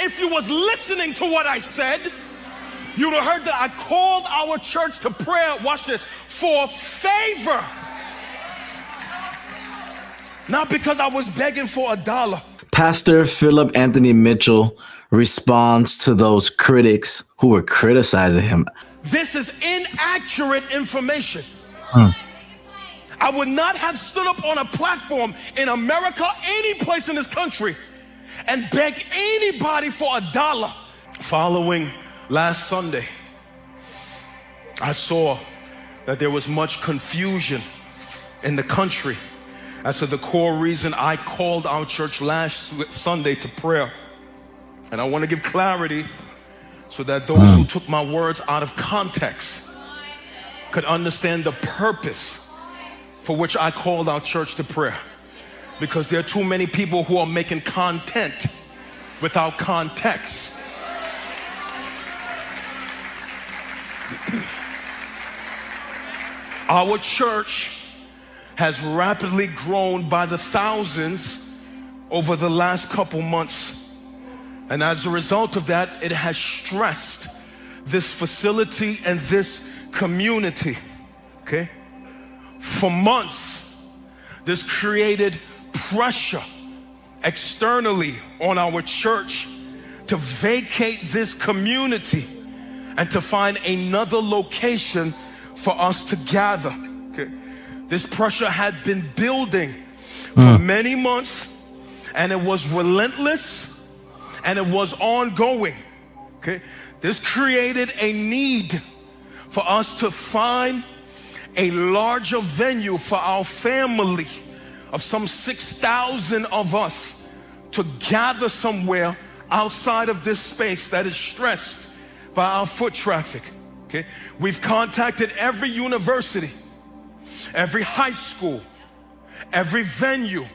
if you was listening to what I said, you'd have heard that I called our church to prayer, watch this, for favor. Not because I was begging for $1. Pastor Philip Anthony Mitchell responds to those critics who were criticizing him. This is inaccurate information. I would not have stood up on a platform in America, any place in this country, and beg anybody for $1. Following last Sunday, I saw that there was much confusion in the country as to the core reason I called our church last Sunday to prayer. And I want to give clarity so that those who took my words out of context could understand the purpose for which I called our church to prayer. Because there are too many people who are making content without context. Our church has rapidly grown by the thousands over the last couple months. And as a result of that, it has stressed this facility and this community, okay? For months, this created pressure externally on our church to vacate this community and to find another location for us to gather. Okay. This pressure had been building for many months, and it was relentless and it was ongoing. Okay. This created a need for us to find a larger venue for our family of some 6,000 of us to gather somewhere outside of this space that is stressed by our foot traffic. Okay? We've contacted every university, every high school, every venue,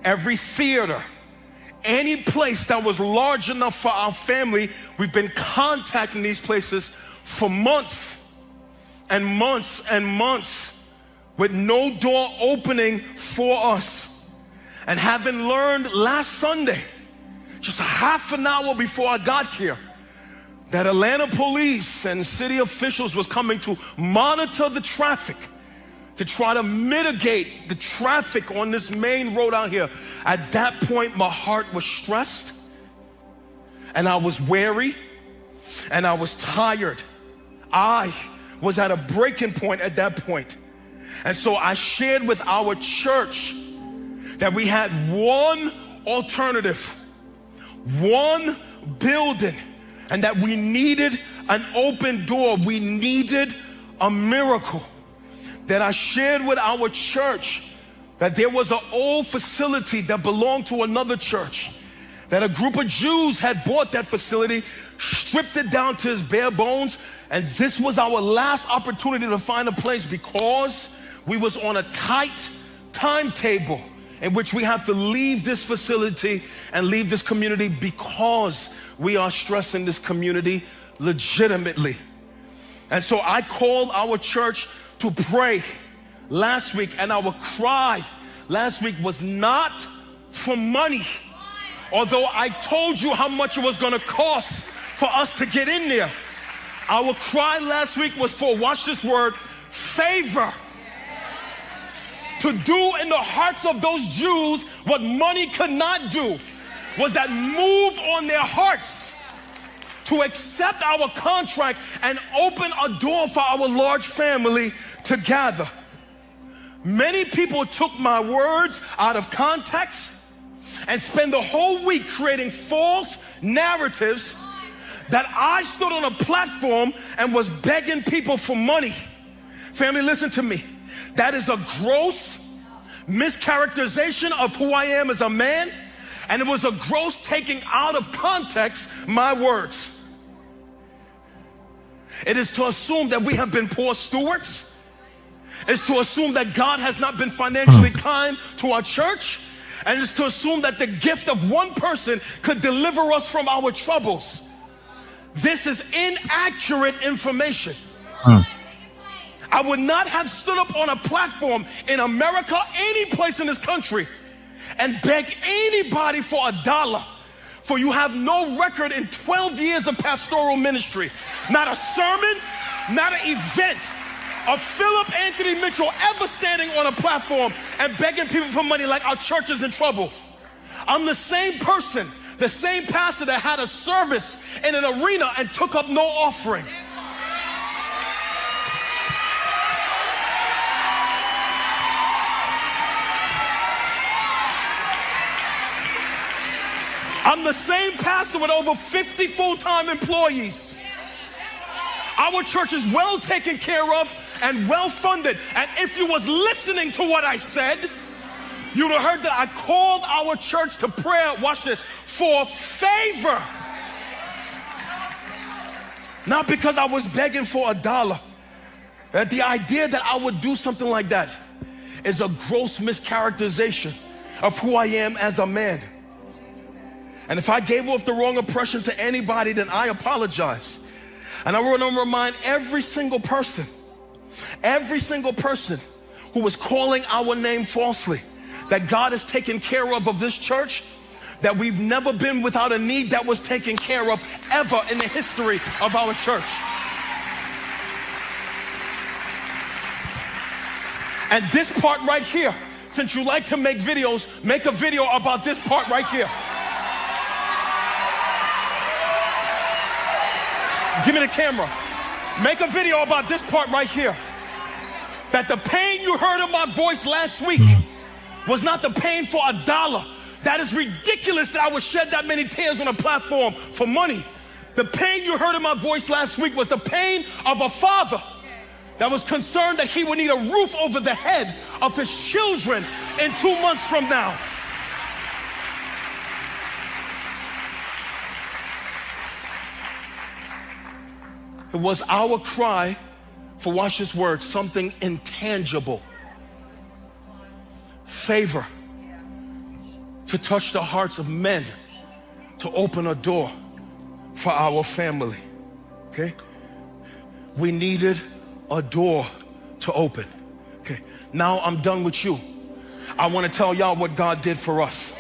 every theater, any place that was large enough for our family. We've been contacting these places for months and months and months with no door opening for us. And having learned last Sunday, just a half an hour before I got here, that Atlanta police and city officials was coming to monitor the traffic to try to mitigate the traffic on this main road out here. At that point, my heart was stressed and I was weary and I was tired. I was at a breaking point at that point. And so I shared with our church that we had one alternative, one building, and that we needed an open door. We needed a miracle. That I shared with our church that there was an old facility that belonged to another church, that a group of Jews had bought that facility, stripped it down to its bare bones, and this was our last opportunity to find a place because we was on a tight timetable in which we have to leave this facility and leave this community because we are stressing this community legitimately. And so I called our church to pray last week, and our cry last week was not for money. Although I told you how much it was going to cost for us to get in there, our cry last week was for, watch this word, favor. To do in the hearts of those Jews what money could not do, was that move on their hearts to accept our contract and open a door for our large family to gather. Many people took my words out of context and spent the whole week creating false narratives that I stood on a platform and was begging people for money. Family, listen to me. That is a gross mischaracterization of who I am as a man, and it was a gross taking out of context my words. It is to assume that we have been poor stewards. It's to assume that God has not been financially kind to our church. And it's to assume that the gift of one person could deliver us from our troubles. This is inaccurate information. I would not have stood up on a platform in America, any place in this country, and beg anybody for $1 For you have no record in 12 years of pastoral ministry. Not a sermon, not an event of Philip Anthony Mitchell ever standing on a platform and begging people for money like our church is in trouble. I'm the same person, the same pastor that had a service in an arena and took up no offering. I'm the same pastor with over 50 full-time employees. Our church is well taken care of and well funded. And if you was listening to what I said, you'd have heard that I called our church to prayer, watch this, for favor. Not because I was begging for a dollar. The idea that I would do something like that is a gross mischaracterization of who I am as a man. And if I gave off the wrong impression to anybody, then I apologize. And I want to remind every single person who was calling our name falsely, that God has taken care of this church, that we've never been without a need that was taken care of ever in the history of our church. And this part right here, since you like to make videos, make a video about this part right here. Give me the camera. Make a video about this part right here. That the pain you heard in my voice last week was not the pain for a dollar. That is ridiculous that I would shed that many tears on a platform for money. The pain you heard in my voice last week was the pain of a father that was concerned that he would need a roof over the head of his children in 2 months from now. It was our cry for, watch this word, something intangible. Favor. To touch the hearts of men, to open a door for our family. Okay? We needed a door to open. Okay, now I'm done with you. I want to tell y'all what God did for us.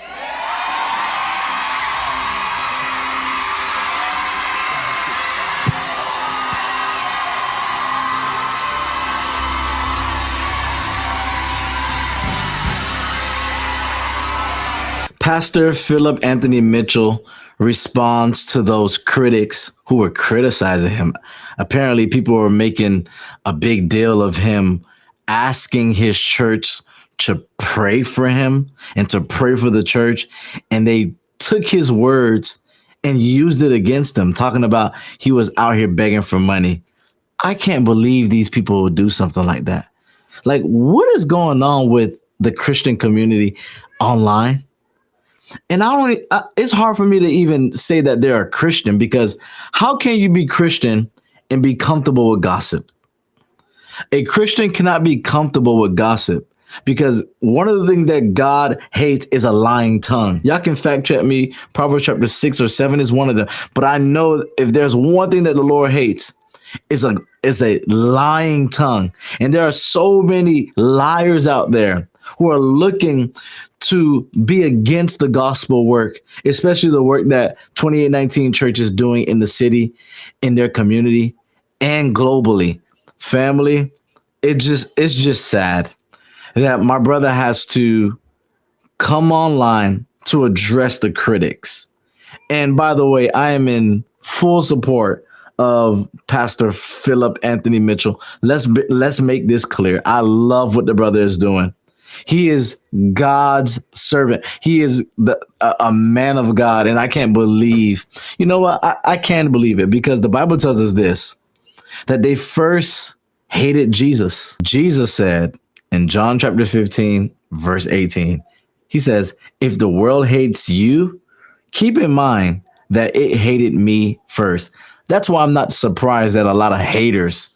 Pastor Philip Anthony Mitchell responds to those critics who were criticizing him. Apparently, people were making a big deal of him asking his church to pray for him and to pray for the church. And they took his words and used it against him, talking about he was out here begging for money. I can't believe these people would do something like that. Like, what is going on with the Christian community online? And it's hard for me to even say that they're a Christian, because how can you be Christian and be comfortable with gossip? A Christian cannot be comfortable with gossip, because one of the things that God hates is a lying tongue. Y'all can fact check me. Proverbs chapter 6 or 7 is one of them. But I know if there's one thing that the Lord hates, is a lying tongue. And there are so many liars out there who are looking to be against the gospel work, especially the work that 2819 Church is doing in the city, in their community, and globally. Family, it's just sad that my brother has to come online to address the critics. And by the way, I am in full support of Pastor Philip Anthony Mitchell. Let's make this clear. I love what the brother is doing. He is God's servant. He is a man of God. And I can't believe, you know what? I can't believe it, because the Bible tells us this, that they first hated Jesus. Jesus said in John chapter 15, verse 18, he says, if the world hates you, keep in mind that it hated me first. That's why I'm not surprised that a lot of haters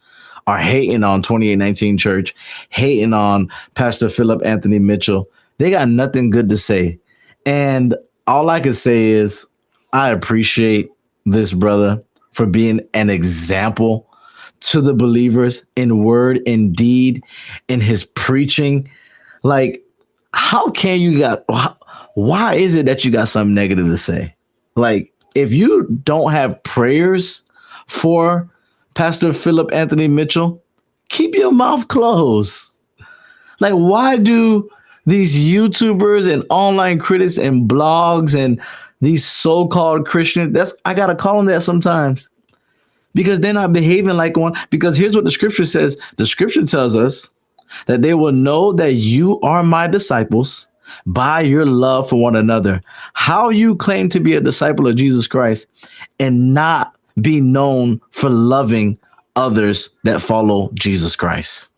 are hating on 2819 Church, hating on Pastor Philip Anthony Mitchell. They got nothing good to say. And all I can say is I appreciate this brother for being an example to the believers in word and deed, in his preaching. Like, how can you why is it that you got something negative to say? Like, if you don't have prayers for Pastor Philip Anthony Mitchell, keep your mouth closed. Like, why do these YouTubers and online critics and blogs and these so-called Christians, I gotta call them that sometimes, because they're not behaving like one. Because here's what the scripture says. The scripture tells us that they will know that you are my disciples by your love for one another. How you claim to be a disciple of Jesus Christ and not be known for loving others that follow Jesus Christ.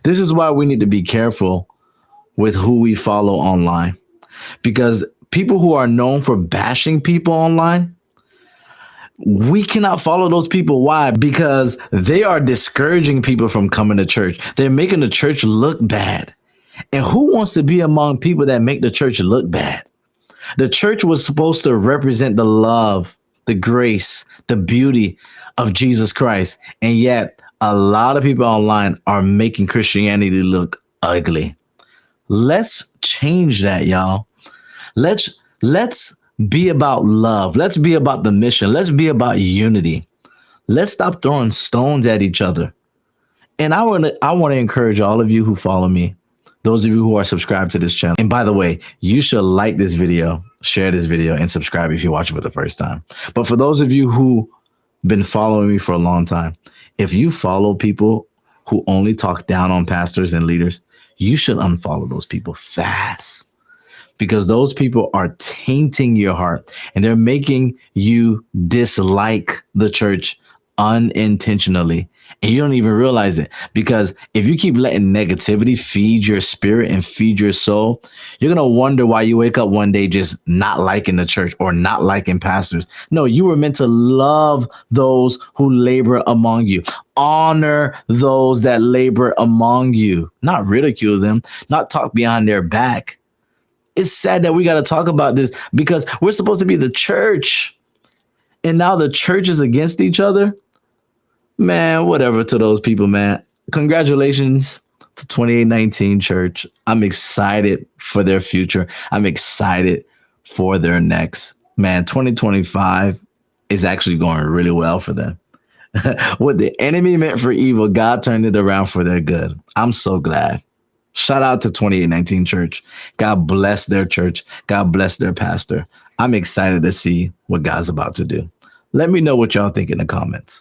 This is why we need to be careful with who we follow online, because people who are known for bashing people online, we cannot follow those people. Why? Because they are discouraging people from coming to church. They're making the church look bad. And who wants to be among people that make the church look bad? The church was supposed to represent the love, the grace, the beauty of Jesus Christ. And yet a lot of people online are making Christianity look ugly. Let's change that, y'all. Let's be about love. Let's be about the mission. Let's be about unity. Let's stop throwing stones at each other. And I want to encourage all of you who follow me, those of you who are subscribed to this channel. And by the way, you should like this video, share this video, and subscribe if you watch it for the first time. But for those of you who been following me for a long time, if you follow people who only talk down on pastors and leaders, you should unfollow those people fast, because those people are tainting your heart and they're making you dislike the church unintentionally. And you don't even realize it, because if you keep letting negativity feed your spirit and feed your soul, you're going to wonder why you wake up one day just not liking the church or not liking pastors. No, you were meant to love those who labor among you. Honor those that labor among you, not ridicule them, not talk behind their back. It's sad that we got to talk about this, because we're supposed to be the church. And now the church is against each other. Man, whatever to those people, man. Congratulations to 2819 Church. I'm excited for their future. I'm excited for their next. Man, 2025 is actually going really well for them. What the enemy meant for evil, God turned it around for their good. I'm so glad. Shout out to 2819 Church. God bless their church. God bless their pastor. I'm excited to see what God's about to do. Let me know what y'all think in the comments.